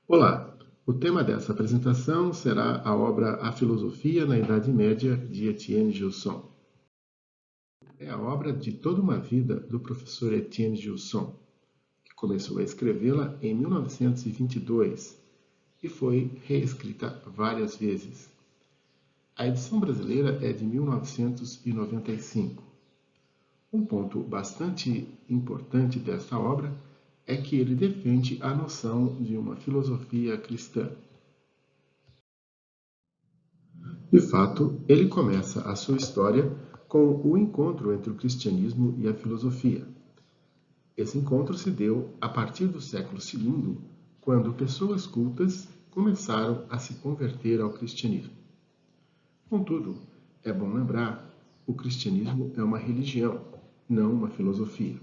Olá! O tema dessa apresentação será a obra A Filosofia na Idade Média, de Etienne Gilson. É a obra de toda uma vida do professor Etienne Gilson, que começou a escrevê-la em 1922 e foi reescrita várias vezes. A edição brasileira é de 1995. Um ponto bastante importante desta obra é que ele defende a noção de uma filosofia cristã. De fato, ele começa a sua história com o encontro entre o cristianismo e a filosofia. Esse encontro se deu a partir do século II, quando pessoas cultas começaram a se converter ao cristianismo. Contudo, é bom lembrar, o cristianismo é uma religião, não uma filosofia.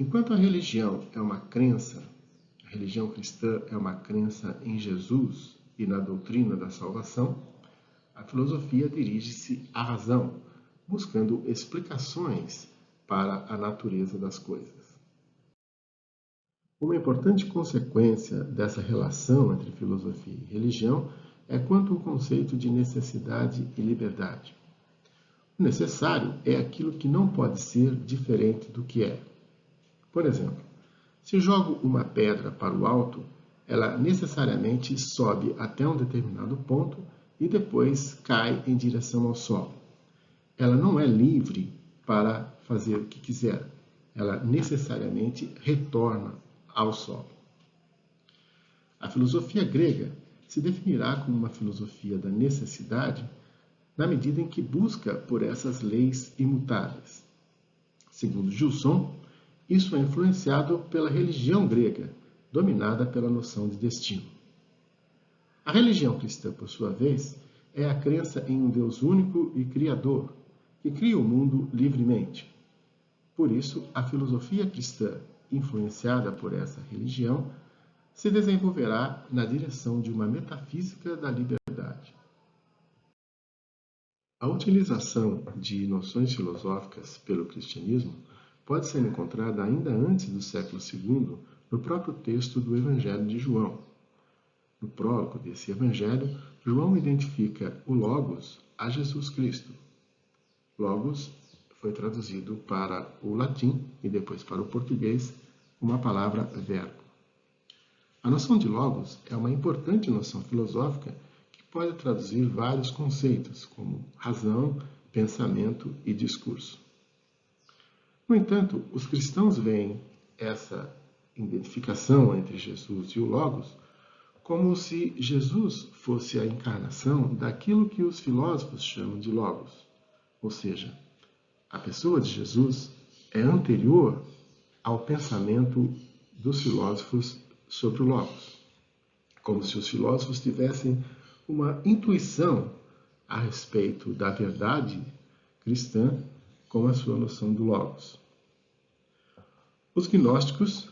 Enquanto a religião é uma crença, a religião cristã é uma crença em Jesus e na doutrina da salvação, a filosofia dirige-se à razão, buscando explicações para a natureza das coisas. Uma importante consequência dessa relação entre filosofia e religião é quanto ao conceito de necessidade e liberdade. O necessário é aquilo que não pode ser diferente do que é. Por exemplo, se jogo uma pedra para o alto, ela necessariamente sobe até um determinado ponto e depois cai em direção ao solo. Ela não é livre para fazer o que quiser. Ela necessariamente retorna ao solo. A filosofia grega se definirá como uma filosofia da necessidade na medida em que busca por essas leis imutáveis. Segundo Gilson, isso é influenciado pela religião grega, dominada pela noção de destino. A religião cristã, por sua vez, é a crença em um Deus único e criador, que cria o mundo livremente. Por isso, a filosofia cristã, influenciada por essa religião, se desenvolverá na direção de uma metafísica da liberdade. A utilização de noções filosóficas pelo cristianismo pode ser encontrada ainda antes do século II no próprio texto do Evangelho de João. No prólogo desse Evangelho, João identifica o Logos a Jesus Cristo. Logos foi traduzido para o latim e depois para o português uma palavra verbo. A noção de Logos é uma importante noção filosófica que pode traduzir vários conceitos, como razão, pensamento e discurso. No entanto, os cristãos veem essa identificação entre Jesus e o Logos como se Jesus fosse a encarnação daquilo que os filósofos chamam de Logos. Ou seja, a pessoa de Jesus é anterior ao pensamento dos filósofos sobre o Logos. Como se os filósofos tivessem uma intuição a respeito da verdade cristã com a sua noção do Logos. Os gnósticos,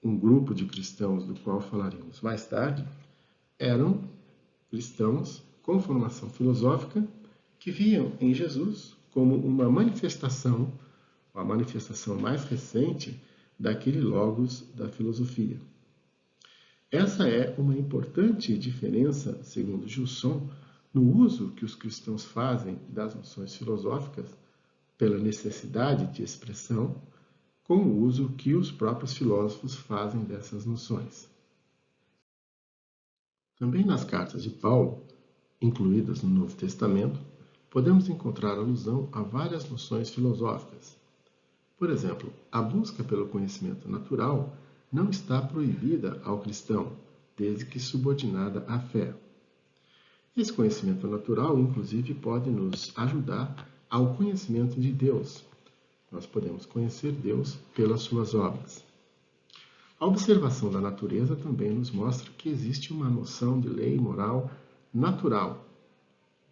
um grupo de cristãos do qual falaremos mais tarde, eram cristãos com formação filosófica que viam em Jesus como uma manifestação, a manifestação mais recente daquele Logos da filosofia. Essa é uma importante diferença, segundo Gilson, no uso que os cristãos fazem das noções filosóficas pela necessidade de expressão, com o uso que os próprios filósofos fazem dessas noções. Também nas cartas de Paulo, incluídas no Novo Testamento, podemos encontrar alusão a várias noções filosóficas. Por exemplo, a busca pelo conhecimento natural não está proibida ao cristão, desde que subordinada à fé. Esse conhecimento natural, inclusive, pode nos ajudar ao conhecimento de Deus. Nós podemos conhecer Deus pelas suas obras. A observação da natureza também nos mostra que existe uma noção de lei moral natural,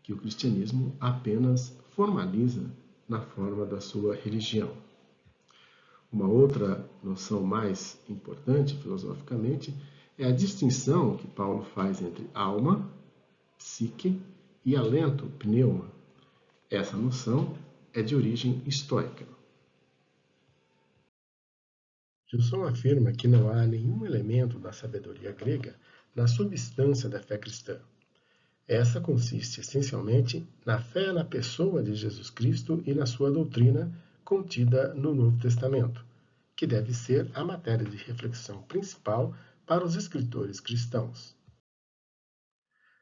que o cristianismo apenas formaliza na forma da sua religião. Uma outra noção mais importante filosoficamente é a distinção que Paulo faz entre alma, psique e alento, pneuma. Essa noção é de origem estoica. Gilson afirma que não há nenhum elemento da sabedoria grega na substância da fé cristã. Essa consiste essencialmente na fé na pessoa de Jesus Cristo e na sua doutrina contida no Novo Testamento, que deve ser a matéria de reflexão principal para os escritores cristãos.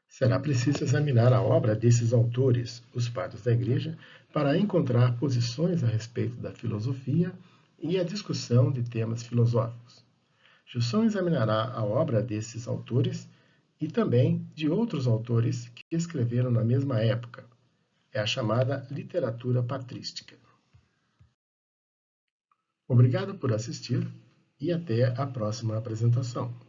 Será preciso examinar a obra desses autores, os padres da Igreja, para encontrar posições a respeito da filosofia e a discussão de temas filosóficos. Gilson examinará a obra desses autores e também de outros autores que escreveram na mesma época. É a chamada literatura patrística. Obrigado por assistir e até a próxima apresentação.